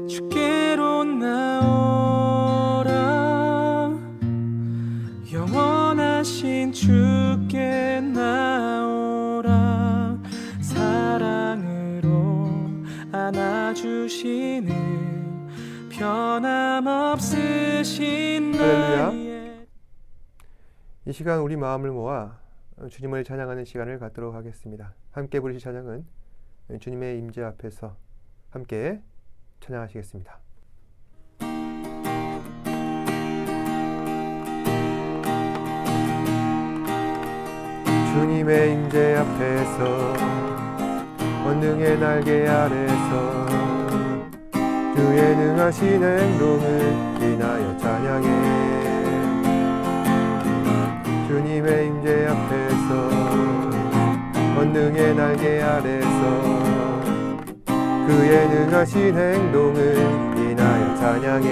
주께로 나오라 영원하신 주께 나오라 사랑으로 안아주시는 변함없으신 나의 이 시간 우리 마음을 모아 주님을 찬양하는 시간을 갖도록 하겠습니다. 함께 부르실 찬양은 주님의 임재 앞에서 함께 찬양하시겠습니다. 주님의 임재 앞에서 권능의 날개 아래서 주의 능하신 행동을 인하여 찬양해. 주님의 임재 앞에서 권능의 날개 아래서 그의 능하신 행동을 인하여 찬양해.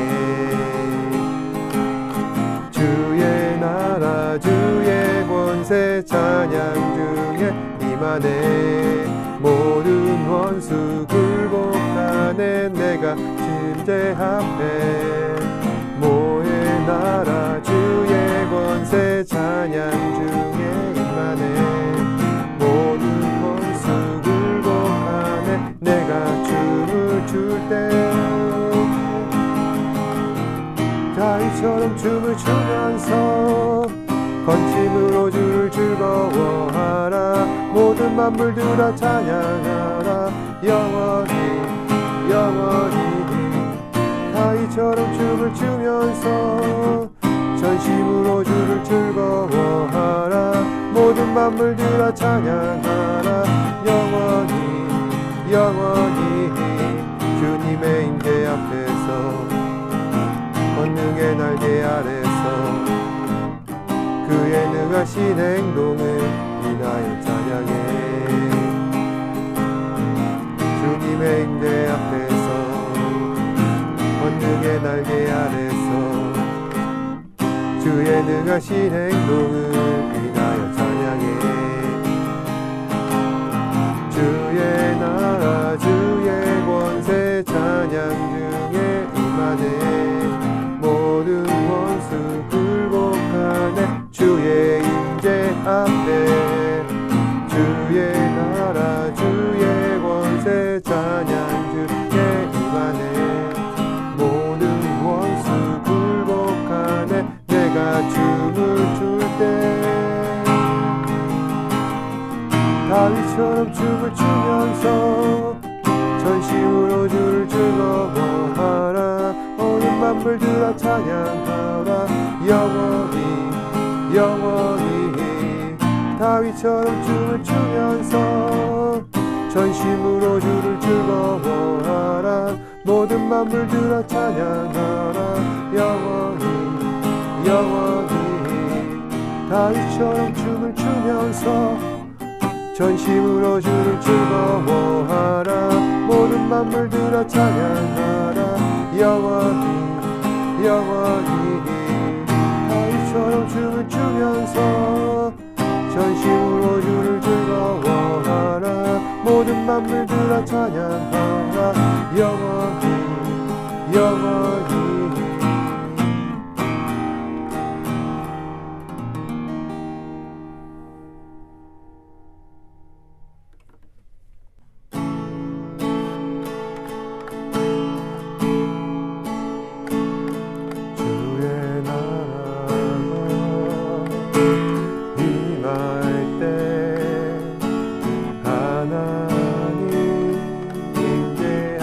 주의 나라 주의 권세 찬양 중에 임하네. 모든 원수 굴복하네. 내가 주제 앞에 모의 나라 주의 권세 찬양 중에 임하네. 모든 원수 굴복하네. 내가 춤을 출 때 다윗처럼 춤을 추면서 건짐으로 주를 즐거워하라. 모든 만물들아 찬양하라. 영원히 영원히 다윗처럼 춤을 추면서 전심으로 주를 즐거워하라. 모든 만물들아 찬양하라. 영원히 영원히 주님의 임재 앞에서 권능의 날개 아래서 그의 능하신 행동을 인하여 찬양해. 주님의 임재 앞에서 권능의 날개 아래서 주의 능하신 행동을 인하여 찬양해. 주의 나라 주의 권세 찬양 중에 임하네. 모든 원수 굴복하네. 주의 임재 앞에 주의 나라 주의 권세 찬양 중에 임하네. 모든 원수 굴복하네. 내가 춤을 출 때 다윗처럼 춤을 추면서 전심으로 주를 즐거워하라. 모든 만물들아 찬양하라. 영원히 영원히 다윗처럼 춤을 추면서 전심으로 주를 즐거워하라. 모든 만물들아 찬양하라. 영원히 영원히 다윗처럼 춤을 추면서 전심으로 주를 즐거워하라. 모든 만물들아 찬양하라. 영원히 영원히 다윗처럼 춤을 추면서 전심으로 주를 즐거워하라. 모든 만물들아 찬양하라. 영원히 영원히 임재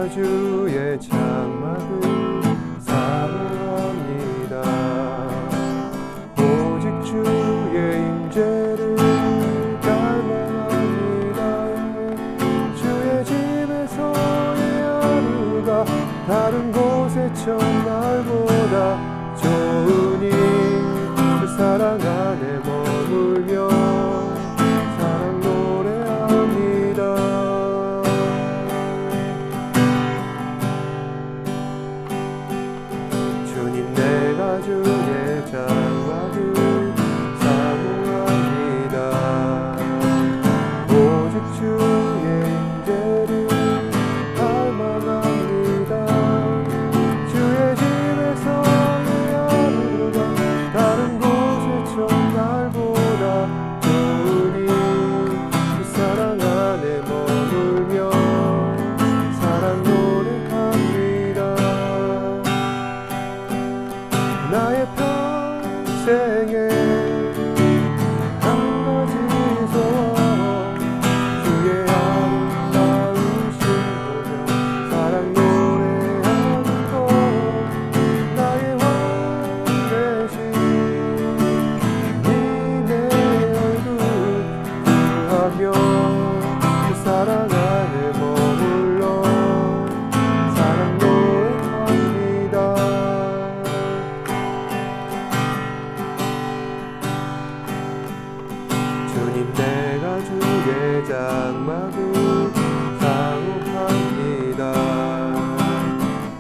주의 장막을 사모합니다. 오직 주의 임재를 갈망합니다. 주의 집에서의 하루가 다른 곳의 첫날보다 좋으니 그 사랑 안에 머물며 사랑 노래합니다. 주님 내가 주의 장막을 사모합니다. 오직 주의 임재를 갈망합니다. 주의 집에서의 하루가 다른 곳의 첫날보다 좋으니 그 사랑 안에 머물며 사랑 노래합니다. 나의 평생에 한 가지 소원 주의 아름다우신 보며 사랑 노래하는 것 나의 왕 대신 네 얼굴 구하며 그 사랑 안에 머물러 사랑 노래합니다. 주님 내가 주의 장막을 사모합니다.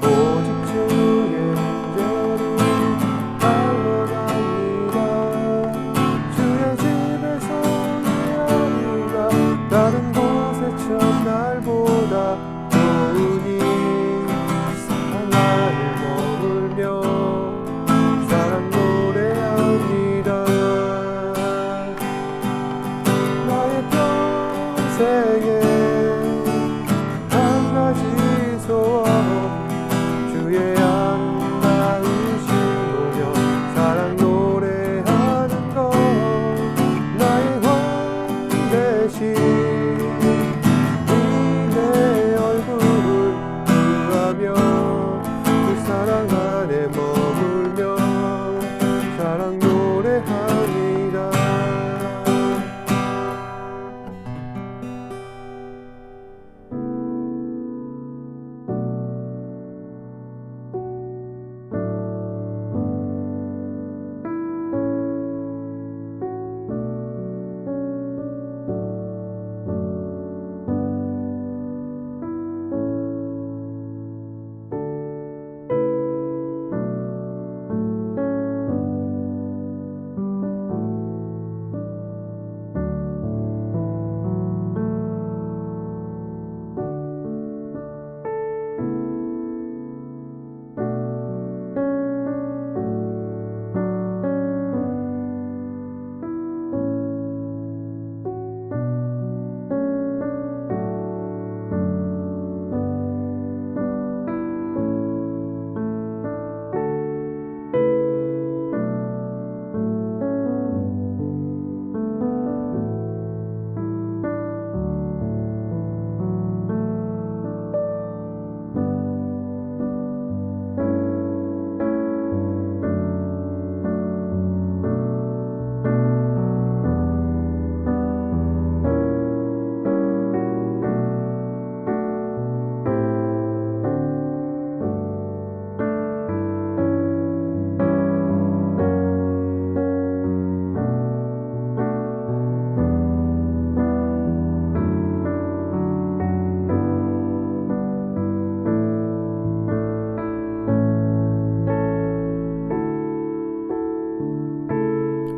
오직 주의 임재를 갈망합니다. 주의 집에서의 하루가 다른 곳의 첫날보다 좋으니 사랑 안에 머물며 사랑 노래합니다. 나의 평생에 한 가지 소원 주의 아름다우신 보며 사랑 노래하는 것 나의 왕 대신 네 얼굴 구하며 그 사랑 안에 머물며 사랑 노래합니다.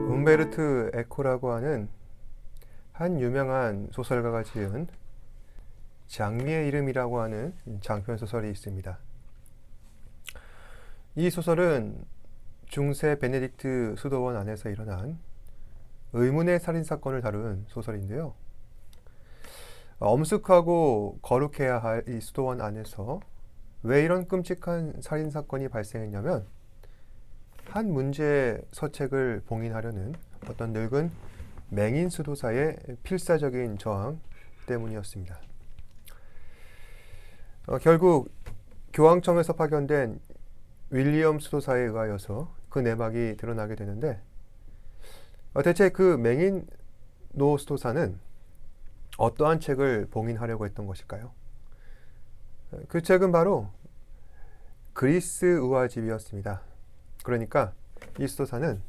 um베르트 에코라고 하는 한 유명한 소설가가 지은 장미의 이름이라고 하는 장편 소설이 있습니다. 이 소설은 중세 베네딕트 수도원 안에서 일어난 의문의 살인 사건을 다룬 소설인데요. 엄숙하고 거룩해야 할 이 수도원 안에서 왜 이런 끔찍한 살인 사건이 발생했냐면 한 문제의 서책을 봉인하려는 어떤 늙은 맹인 수도사의 필사적인 저항 때문이었습니다. 결국 교황청에서 파견된 윌리엄 수도사에 의하여서 그 내막이 드러나게 되는데 대체 그 맹인 노 수도사는 어떠한 책을 봉인하려고 했던 것일까요? 그 책은 바로 그리스 의화집이었습니다. 그러니까 이 수도사는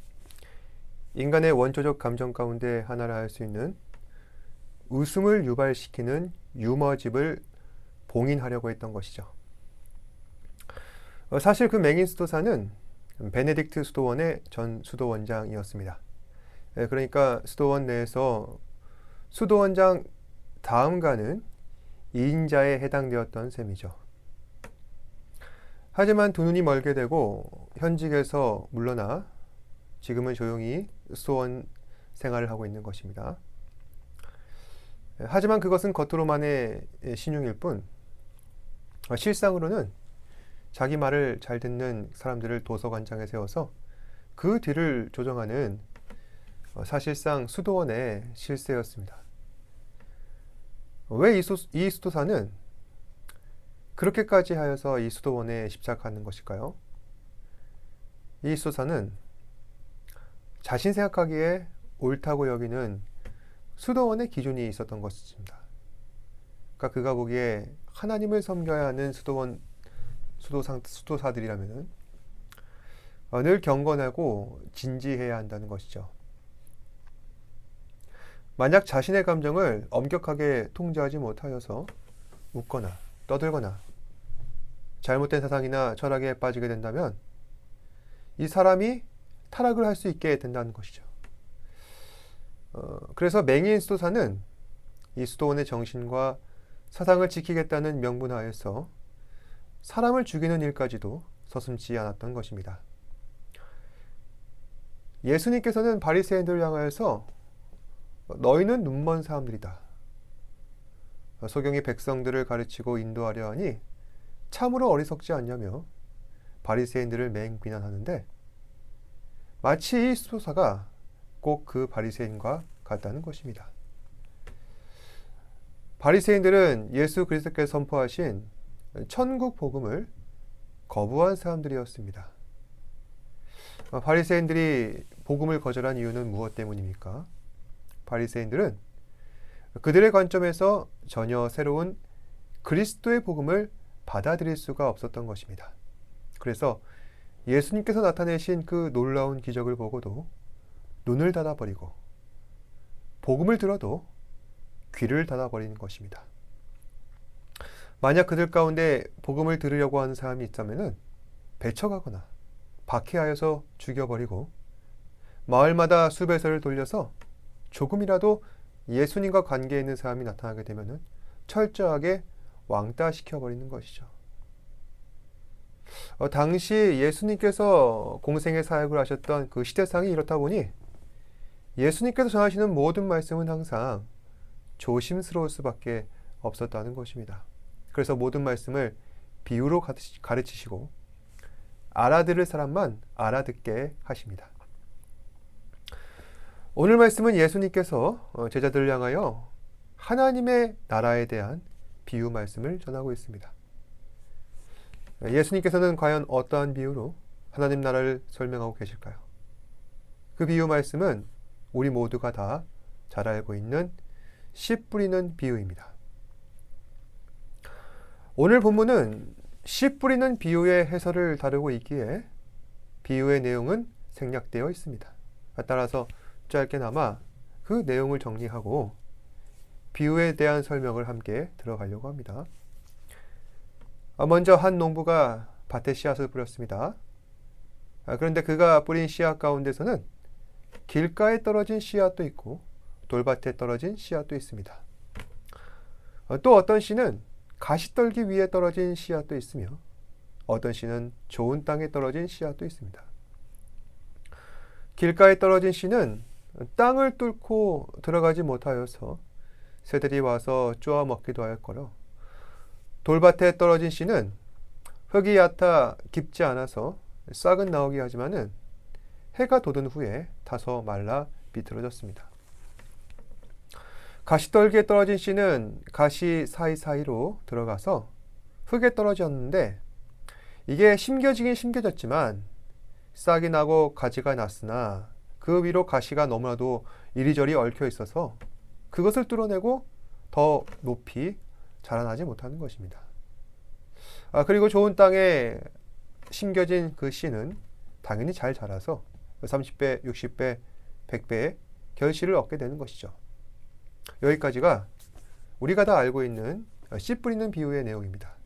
인간의 원초적 감정 가운데 하나라 할 수 있는 웃음을 유발시키는 유머집을 봉인하려고 했던 것이죠. 사실 그 맹인 수도사는 베네딕트 수도원의 전 수도원장이었습니다. 그러니까 수도원 내에서 수도원장 다음가는 2인자에 해당되었던 셈이죠. 하지만 두 눈이 멀게 되고 현직에서 물러나 지금은 조용히 수도원 생활을 하고 있는 것입니다. 하지만 그것은 겉으로만의 신용일 뿐 실상으로는 자기 말을 잘 듣는 사람들을 도서관장에 세워서 그 뒤를 조정하는 사실상 수도원의 실세였습니다. 왜 이 수도사는 그렇게까지 하여서 이 수도원에 집착하는 것일까요? 이 수도사는 자신 생각하기에 옳다고 여기는 수도원의 기준이 있었던 것입니다. 그러니까 그가 보기에 하나님을 섬겨야 하는 수도사들이라면 늘 경건하고 진지해야 한다는 것이죠. 만약 자신의 감정을 엄격하게 통제하지 못하여서 웃거나 떠들거나 잘못된 사상이나 철학에 빠지게 된다면 이 사람이 타락을 할 수 있게 된다는 것이죠. 그래서 맹인 수도사는 이 수도원의 정신과 사상을 지키겠다는 명분 하에서 사람을 죽이는 일까지도 서슴지 않았던 것입니다. 예수님께서는 바리새인들을 향하여서 너희는 눈먼 사람들이다. 소경이 백성들을 가르치고 인도하려 하니 참으로 어리석지 않냐며 바리새인들을 맹비난하는데 마치 이 수도사가 꼭 그 바리새인과 같다는 것입니다. 바리새인들은 예수 그리스도께서 선포하신 천국 복음을 거부한 사람들이었습니다. 바리새인들이 복음을 거절한 이유는 무엇 때문입니까? 바리새인들은 그들의 관점에서 전혀 새로운 그리스도의 복음을 받아들일 수가 없었던 것입니다. 그래서 예수님께서 나타내신 그 놀라운 기적을 보고도 눈을 닫아버리고 복음을 들어도 귀를 닫아버리는 것입니다. 만약 그들 가운데 복음을 들으려고 하는 사람이 있다면 배척하거나 박해하여서 죽여버리고 마을마다 수배서를 돌려서 조금이라도 예수님과 관계 있는 사람이 나타나게 되면 철저하게 왕따시켜버리는 것이죠. 당시 예수님께서 공생의 사역을 하셨던 그 시대상이 이렇다 보니 예수님께서 전하시는 모든 말씀은 항상 조심스러울 수밖에 없었다는 것입니다. 그래서 모든 말씀을 비유로 가르치시고 알아들을 사람만 알아듣게 하십니다. 오늘 말씀은 예수님께서 제자들을 향하여 하나님의 나라에 대한 비유 말씀을 전하고 있습니다. 예수님께서는 과연 어떠한 비유로 하나님 나라를 설명하고 계실까요? 그 비유 말씀은 우리 모두가 다 잘 알고 있는 씨 뿌리는 비유입니다. 오늘 본문은 씨 뿌리는 비유의 해설을 다루고 있기에 비유의 내용은 생략되어 있습니다. 따라서 짧게나마 그 내용을 정리하고 비유에 대한 설명을 함께 들어가려고 합니다. 먼저 한 농부가 밭에 씨앗을 뿌렸습니다. 그런데 그가 뿌린 씨앗 가운데서는 길가에 떨어진 씨앗도 있고 돌밭에 떨어진 씨앗도 있습니다. 또 어떤 씨는 가시떨기 위에 떨어진 씨앗도 있으며 어떤 씨는 좋은 땅에 떨어진 씨앗도 있습니다. 길가에 떨어진 씨는 땅을 뚫고 들어가지 못하여서 새들이 와서 쪼아 먹기도 하였거로 돌밭에 떨어진 씨는 흙이 얕아 깊지 않아서 싹은 나오게 하지만은 해가 돋은 후에 타서 말라 비틀어졌습니다. 가시떨기에 떨어진 씨는 가시 사이사이로 들어가서 흙에 떨어졌는데 이게 심겨지긴 심겨졌지만 싹이 나고 가지가 났으나 그 위로 가시가 너무나도 이리저리 얽혀 있어서 그것을 뚫어내고 더 높이 자라나지 못하는 것입니다. 그리고 좋은 땅에 심겨진 그 씨는 당연히 잘 자라서 30배, 60배, 100배의 결실을 얻게 되는 것이죠. 여기까지가 우리가 다 알고 있는 씨 뿌리는 비유의 내용입니다.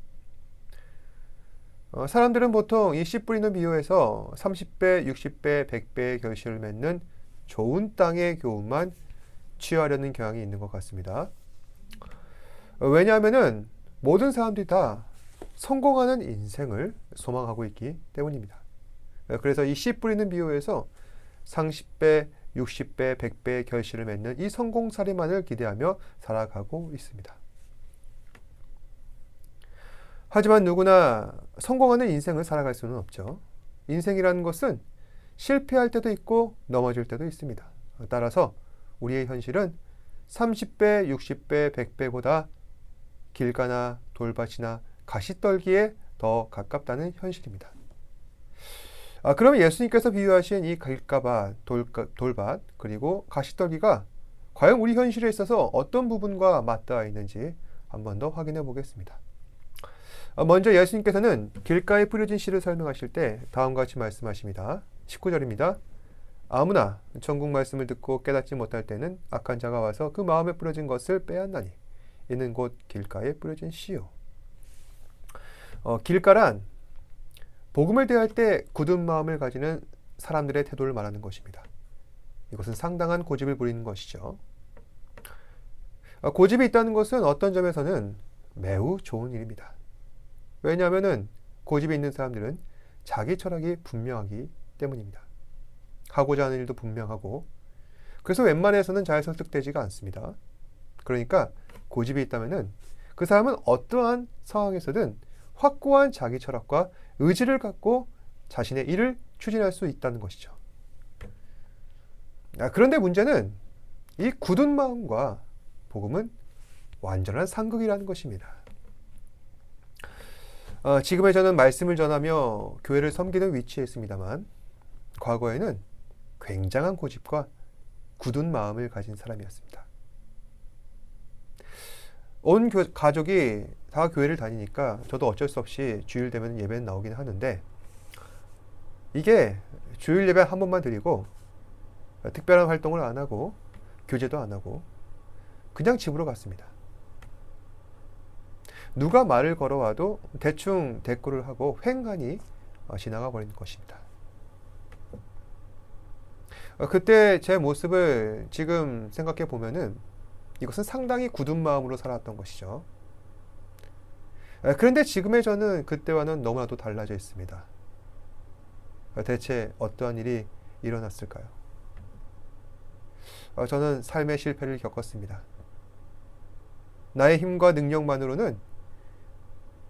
사람들은 보통 이 씨 뿌리는 비유에서 30배, 60배, 100배의 결실을 맺는 좋은 땅의 교훈만 취하려는 경향이 있는 것 같습니다. 왜냐하면 모든 사람들이 다 성공하는 인생을 소망하고 있기 때문입니다. 그래서 이 씨 뿌리는 비유에서 30배, 60배, 100배의 결실을 맺는 이 성공사례만을 기대하며 살아가고 있습니다. 하지만 누구나 성공하는 인생을 살아갈 수는 없죠. 인생이라는 것은 실패할 때도 있고 넘어질 때도 있습니다. 따라서 우리의 현실은 30배, 60배, 100배보다 길가나 돌밭이나 가시떨기에 더 가깝다는 현실입니다. 그럼 예수님께서 비유하신 이 길가밭, 돌밭, 그리고 가시떨기가 과연 우리 현실에 있어서 어떤 부분과 맞닿아 있는지 한 번 더 확인해 보겠습니다. 먼저 예수님께서는 길가에 뿌려진 씨를 설명하실 때 다음과 같이 말씀하십니다. 19절입니다. 아무나 천국 말씀을 듣고 깨닫지 못할 때는 악한 자가 와서 그 마음에 뿌려진 것을 빼앗나니 이는 곧 길가에 뿌려진 씨요. 길가란 복음을 대할 때 굳은 마음을 가지는 사람들의 태도를 말하는 것입니다. 이것은 상당한 고집을 부리는 것이죠. 고집이 있다는 것은 어떤 점에서는 매우 좋은 일입니다. 왜냐하면 고집이 있는 사람들은 자기 철학이 분명하기 때문입니다. 하고자 하는 일도 분명하고 그래서 웬만해서는 잘 설득되지가 않습니다. 그러니까 고집이 있다면 그 사람은 어떠한 상황에서든 확고한 자기 철학과 의지를 갖고 자신의 일을 추진할 수 있다는 것이죠. 그런데 문제는 이 굳은 마음과 복음은 완전한 상극이라는 것입니다. 지금의 저는 말씀을 전하며 교회를 섬기는 위치에 있습니다만 과거에는 굉장한 고집과 굳은 마음을 가진 사람이었습니다. 온 가족이 다 교회를 다니니까 저도 어쩔 수 없이 주일 되면 예배는 나오긴 하는데 이게 주일 예배 한 번만 드리고 특별한 활동을 안 하고 교제도 안 하고 그냥 집으로 갔습니다. 누가 말을 걸어와도 대충 대꾸를 하고 횡하니 지나가 버리는 것입니다. 그때 제 모습을 지금 생각해 보면은 이것은 상당히 굳은 마음으로 살았던 것이죠. 그런데 지금의 저는 그때와는 너무나도 달라져 있습니다. 대체 어떠한 일이 일어났을까요? 저는 삶의 실패를 겪었습니다. 나의 힘과 능력만으로는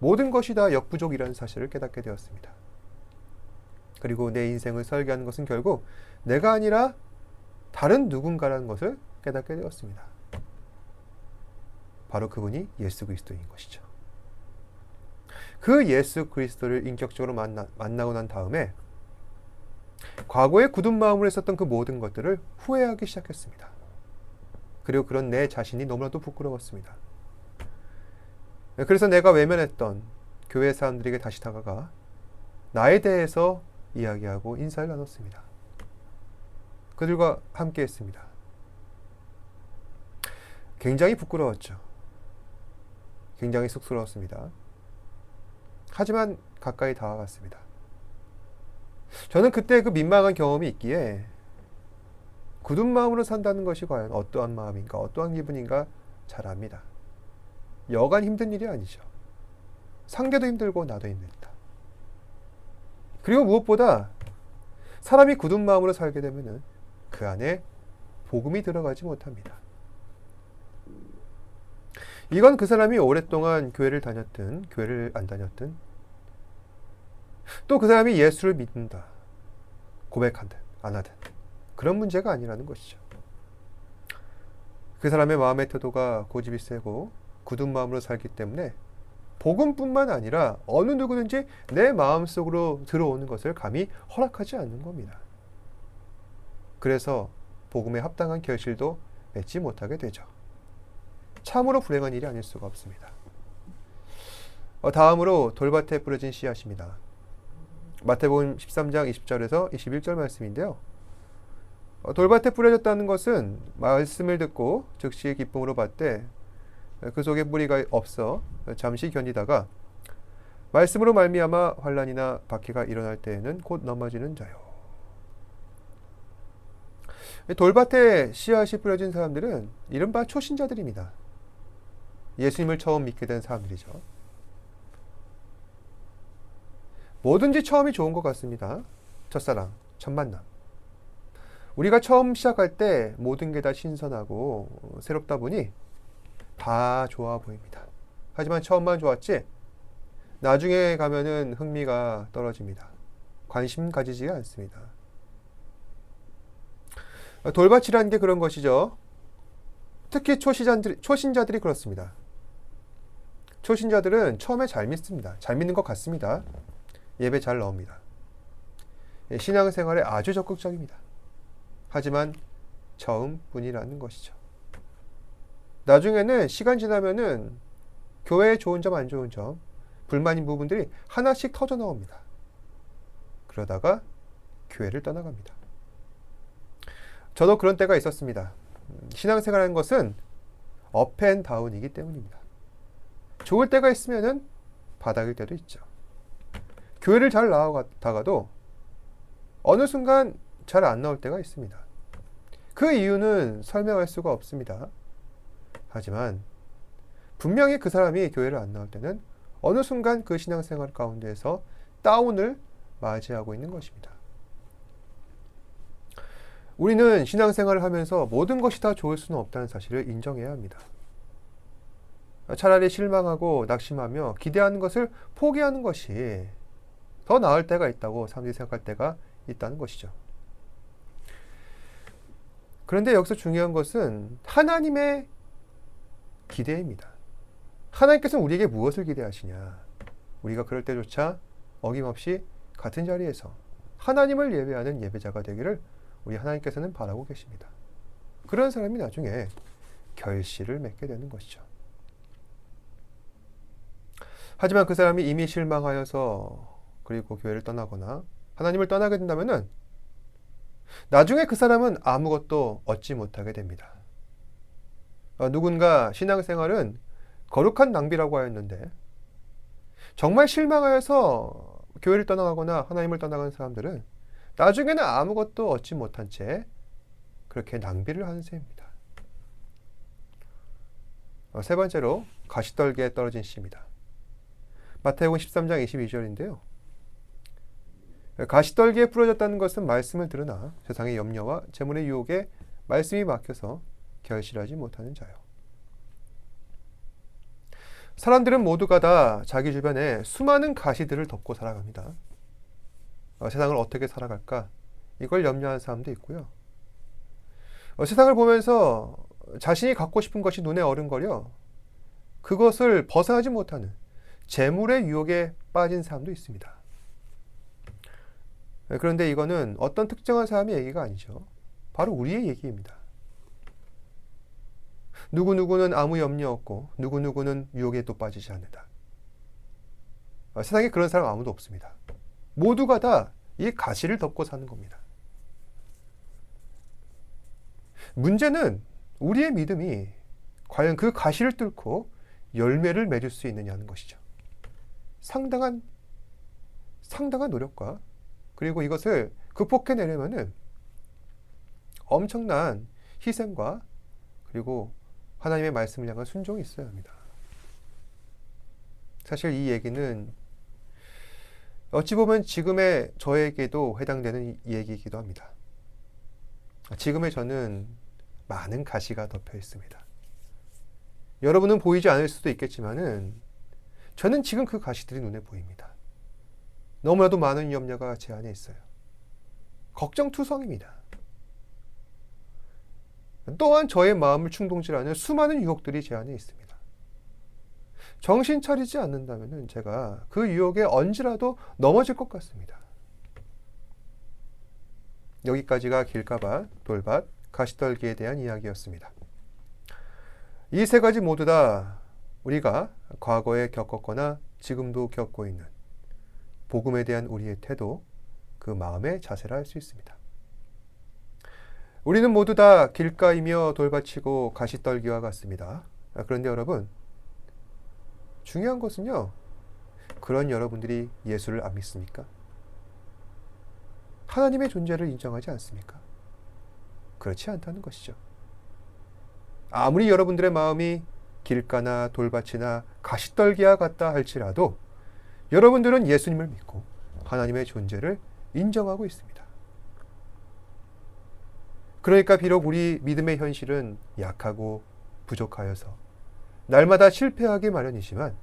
모든 것이 다 역부족이라는 사실을 깨닫게 되었습니다. 그리고 내 인생을 설계하는 것은 결국 내가 아니라 다른 누군가라는 것을 깨닫게 되었습니다. 바로 그분이 예수 그리스도인 것이죠. 그 예수 그리스도를 인격적으로 만나고 난 다음에 과거에 굳은 마음으로 했었던 그 모든 것들을 후회하기 시작했습니다. 그리고 그런 내 자신이 너무나도 부끄러웠습니다. 그래서 내가 외면했던 교회 사람들에게 다시 다가가 나에 대해서 이야기하고 인사를 나눴습니다. 그들과 함께 했습니다. 굉장히 부끄러웠죠. 굉장히 쑥스러웠습니다. 하지만 가까이 다가갔습니다. 저는 그때 그 민망한 경험이 있기에 굳은 마음으로 산다는 것이 과연 어떠한 마음인가, 어떠한 기분인가 잘 압니다. 여간 힘든 일이 아니죠. 상대도 힘들고 나도 힘들다. 그리고 무엇보다 사람이 굳은 마음으로 살게 되면 그 안에 복음이 들어가지 못합니다. 이건 그 사람이 오랫동안 교회를 다녔든 교회를 안 다녔든 또 그 사람이 예수를 믿는다 고백하든 안 하든 그런 문제가 아니라는 것이죠. 그 사람의 마음의 태도가 고집이 세고 굳은 마음으로 살기 때문에 복음뿐만 아니라 어느 누구든지 내 마음속으로 들어오는 것을 감히 허락하지 않는 겁니다. 그래서 복음에 합당한 결실도 맺지 못하게 되죠. 참으로 불행한 일이 아닐 수가 없습니다. 다음으로 돌밭에 뿌려진 씨앗입니다. 마태복음 13장 20절에서 21절 말씀인데요. 돌밭에 뿌려졌다는 것은 말씀을 듣고 즉시 기쁨으로 받되 그 속에 뿌리가 없어 잠시 견디다가 말씀으로 말미암아 환난이나 박해가 일어날 때에는 곧 넘어지는 자요. 돌밭에 씨앗이 뿌려진 사람들은 이른바 초신자들입니다. 예수님을 처음 믿게 된 사람들이죠. 뭐든지 처음이 좋은 것 같습니다. 첫사랑, 첫 만남. 우리가 처음 시작할 때 모든 게 다 신선하고 새롭다 보니 다 좋아 보입니다. 하지만 처음만 좋았지 나중에 가면은 흥미가 떨어집니다. 관심 가지지 않습니다. 돌밭이라는 게 그런 것이죠. 특히 초신자들이 그렇습니다. 초신자들은 처음에 잘 믿습니다. 잘 믿는 것 같습니다. 예배 잘 나옵니다. 신앙생활에 아주 적극적입니다. 하지만 처음뿐이라는 것이죠. 나중에는 시간 지나면은 교회에 좋은 점 안 좋은 점, 불만인 부분들이 하나씩 터져 나옵니다. 그러다가 교회를 떠나갑니다. 저도 그런 때가 있었습니다. 신앙생활하는 것은 업앤다운이기 때문입니다. 좋을 때가 있으면은 바닥일 때도 있죠. 교회를 잘 나아가다가도 어느 순간 잘 안 나올 때가 있습니다. 그 이유는 설명할 수가 없습니다. 하지만 분명히 그 사람이 교회를 안 나올 때는 어느 순간 그 신앙생활 가운데에서 다운을 맞이하고 있는 것입니다. 우리는 신앙생활을 하면서 모든 것이 다 좋을 수는 없다는 사실을 인정해야 합니다. 차라리 실망하고 낙심하며 기대하는 것을 포기하는 것이 더 나을 때가 있다고 사람들이 생각할 때가 있다는 것이죠. 그런데 여기서 중요한 것은 하나님의 기대입니다. 하나님께서는 우리에게 무엇을 기대하시냐? 우리가 그럴 때조차 어김없이 같은 자리에서 하나님을 예배하는 예배자가 되기를 우리 하나님께서는 바라고 계십니다. 그런 사람이 나중에 결실을 맺게 되는 것이죠. 하지만 그 사람이 이미 실망하여서 그리고 교회를 떠나거나 하나님을 떠나게 된다면은 나중에 그 사람은 아무것도 얻지 못하게 됩니다. 누군가 신앙생활은 거룩한 낭비라고 하였는데 정말 실망하여서 교회를 떠나가거나 하나님을 떠나간 사람들은 나중에는 아무것도 얻지 못한 채 그렇게 낭비를 하는 셈입니다. 세 번째로 가시떨기에 떨어진 씨입니다. 마태복음 13장 22절인데요. 가시떨기에 뿌려졌다는 것은 말씀을 들으나 세상의 염려와 재물의 유혹에 말씀이 막혀서 결실하지 못하는 자요. 사람들은 모두가 다 자기 주변에 수많은 가시들을 덮고 살아갑니다. 세상을 어떻게 살아갈까? 이걸 염려하는 사람도 있고요. 세상을 보면서 자신이 갖고 싶은 것이 눈에 어른거려 그것을 벗어나지 못하는 재물의 유혹에 빠진 사람도 있습니다. 그런데 이거는 어떤 특정한 사람의 얘기가 아니죠. 바로 우리의 얘기입니다. 누구누구는 아무 염려 없고 누구누구는 유혹에 또 빠지지 않는다. 세상에 그런 사람 아무도 없습니다. 모두가 다 이 가시를 덮고 사는 겁니다. 문제는 우리의 믿음이 과연 그 가시를 뚫고 열매를 맺을 수 있느냐는 것이죠. 상당한 노력과 그리고 이것을 극복해내려면은 엄청난 희생과 그리고 하나님의 말씀을 향한 순종이 있어야 합니다. 사실 이 얘기는 어찌 보면 지금의 저에게도 해당되는 얘기이기도 합니다. 지금의 저는 많은 가시가 덮여 있습니다. 여러분은 보이지 않을 수도 있겠지만은 저는 지금 그 가시들이 눈에 보입니다. 너무나도 많은 염려가 제 안에 있어요. 걱정투성입니다. 또한 저의 마음을 충동질하는 수많은 유혹들이 제 안에 있습니다. 정신 차리지 않는다면 제가 그 유혹에 언제라도 넘어질 것 같습니다. 여기까지가 길가밭, 돌밭, 가시떨기에 대한 이야기였습니다. 이 세 가지 모두 다 우리가 과거에 겪었거나 지금도 겪고 있는 복음에 대한 우리의 태도, 그 마음의 자세라 할 수 있습니다. 우리는 모두 다 길가이며 돌밭이고 가시떨기와 같습니다. 그런데 여러분, 중요한 것은요, 그런 여러분들이 예수를 안 믿습니까? 하나님의 존재를 인정하지 않습니까? 그렇지 않다는 것이죠. 아무리 여러분들의 마음이 길가나 돌밭이나 가시떨기와 같다 할지라도 여러분들은 예수님을 믿고 하나님의 존재를 인정하고 있습니다. 그러니까 비록 우리 믿음의 현실은 약하고 부족하여서 날마다 실패하기 마련이지만,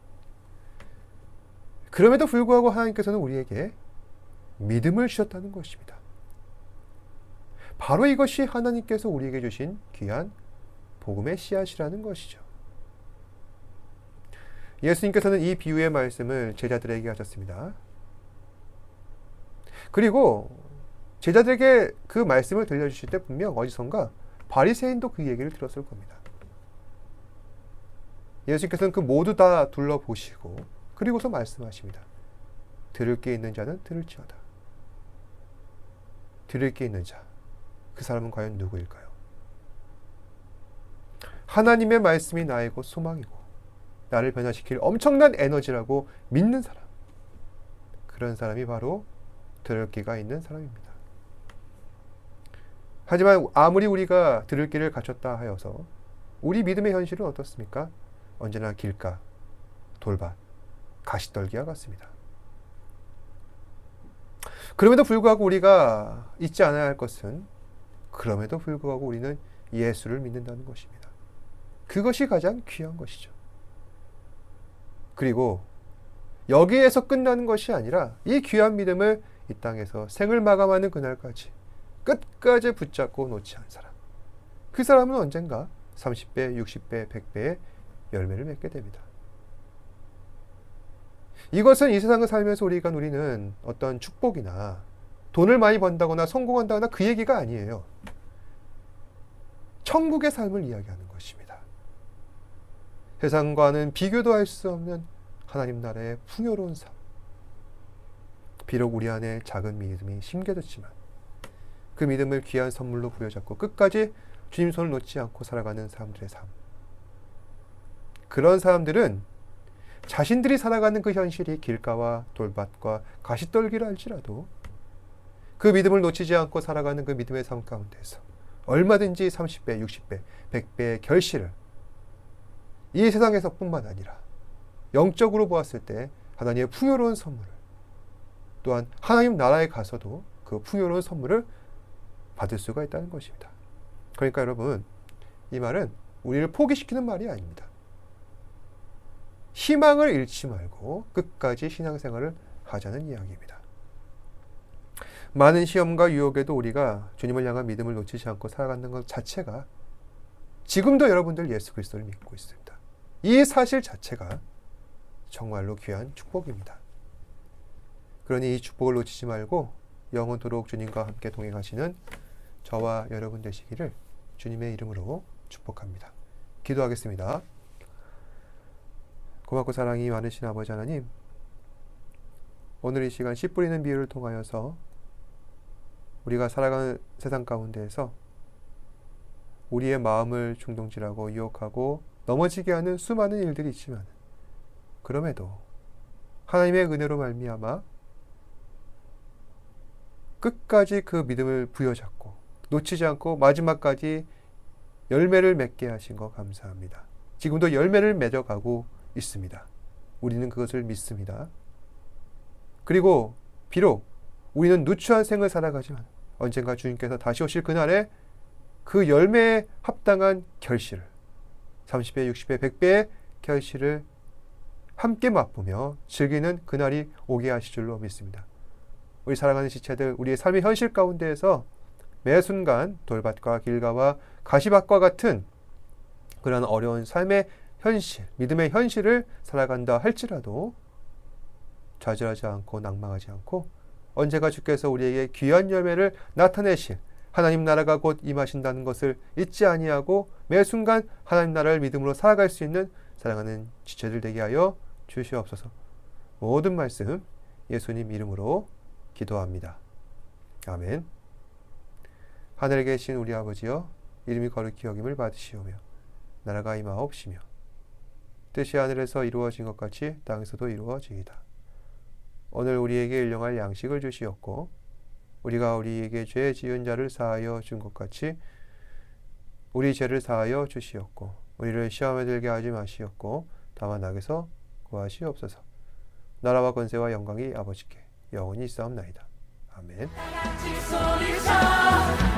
그럼에도 불구하고 하나님께서는 우리에게 믿음을 주셨다는 것입니다. 바로 이것이 하나님께서 우리에게 주신 귀한 복음의 씨앗이라는 것이죠. 예수님께서는 이 비유의 말씀을 제자들에게 하셨습니다. 그리고 제자들에게 그 말씀을 들려주실 때 분명 어디선가 바리새인도 그 얘기를 들었을 겁니다. 예수님께서는 그 모두 다 둘러보시고 그리고서 말씀하십니다. 들을 게 있는 자는 들을지어다. 들을 게 있는 자, 그 사람은 과연 누구일까요? 하나님의 말씀이 나의 곧 소망이고 나를 변화시킬 엄청난 에너지라고 믿는 사람, 그런 사람이 바로 들을 귀가 있는 사람입니다. 하지만 아무리 우리가 들을 귀를 갖췄다 하여서 우리 믿음의 현실은 어떻습니까? 언제나 길가, 돌밭, 가시떨기와 같습니다. 그럼에도 불구하고 우리가 잊지 않아야 할 것은, 그럼에도 불구하고 우리는 예수를 믿는다는 것입니다. 그것이 가장 귀한 것이죠. 그리고 여기에서 끝나는 것이 아니라 이 귀한 믿음을 이 땅에서 생을 마감하는 그날까지 끝까지 붙잡고 놓지 않은 사람, 그 사람은 언젠가 30배, 60배, 100배의 열매를 맺게 됩니다. 이것은 이 세상을 살면서 우리가 누리는 어떤 축복이나 돈을 많이 번다거나 성공한다거나 그 얘기가 아니에요. 천국의 삶을 이야기하는 것입니다. 세상과는 비교도 할 수 없는 하나님 나라의 풍요로운 삶. 비록 우리 안에 작은 믿음이 심겨졌지만 그 믿음을 귀한 선물로 부여잡고 끝까지 주님 손을 놓지 않고 살아가는 사람들의 삶. 그런 사람들은 자신들이 살아가는 그 현실이 길가와 돌밭과 가시떨기라 할지라도 그 믿음을 놓치지 않고 살아가는 그 믿음의 삶 가운데서 얼마든지 30배, 60배, 100배의 결실을 이 세상에서 뿐만 아니라 영적으로 보았을 때 하나님의 풍요로운 선물을, 또한 하나님 나라에 가서도 그 풍요로운 선물을 받을 수가 있다는 것입니다. 그러니까 여러분, 이 말은 우리를 포기시키는 말이 아닙니다. 희망을 잃지 말고 끝까지 신앙생활을 하자는 이야기입니다. 많은 시험과 유혹에도 우리가 주님을 향한 믿음을 놓치지 않고 살아가는 것 자체가, 지금도 여러분들 예수 그리스도를 믿고 있습니다. 이 사실 자체가 정말로 귀한 축복입니다. 그러니 이 축복을 놓치지 말고 영원토록 주님과 함께 동행하시는 저와 여러분 되시기를 주님의 이름으로 축복합니다. 기도하겠습니다. 고맙고 사랑이 많으신 아버지 하나님, 오늘 이 시간 씨 뿌리는 비유를 통하여서 우리가 살아가는 세상 가운데에서 우리의 마음을 충동질하고 유혹하고 넘어지게 하는 수많은 일들이 있지만, 그럼에도 하나님의 은혜로 말미암아 끝까지 그 믿음을 부여잡고 놓치지 않고 마지막까지 열매를 맺게 하신 것 감사합니다. 지금도 열매를 맺어가고 있습니다. 우리는 그것을 믿습니다. 그리고 비록 우리는 누추한 생을 살아가지만 언젠가 주님께서 다시 오실 그날에 그 열매에 합당한 결실을, 30배, 60배, 100배의 결실을 함께 맛보며 즐기는 그날이 오게 하실 줄로 믿습니다. 우리 살아가는 지체들, 우리의 삶의 현실 가운데에서 매 순간 돌밭과 길가와 가시밭과 같은 그런 어려운 삶의 현실, 믿음의 현실을 살아간다 할지라도 좌절하지 않고 낭망하지 않고 언제가 주께서 우리에게 귀한 열매를 나타내실 하나님 나라가 곧 임하신다는 것을 잊지 아니하고 매 순간 하나님 나라를 믿음으로 살아갈 수 있는 사랑하는 지체들 되게 하여 주시옵소서. 모든 말씀 예수님 이름으로 기도합니다. 아멘. 하늘에 계신 우리 아버지여, 이름이 거룩히 여김을 받으시오며 나라가 임하옵시며 뜻이 하늘에서 이루어진 것 같이 땅에서도 이루어지이다. 오늘 우리에게 일용할 양식을 주시옵고 우리가 우리에게 죄 지은 자를 사하여 준 것 같이 우리 죄를 사하여 주시옵고 우리를 시험에 들게 하지 마시옵고 다만 악에서 구하시옵소서. 나라와 권세와 영광이 아버지께 영원히 있사옵나이다. 아멘. 같이 소리쳐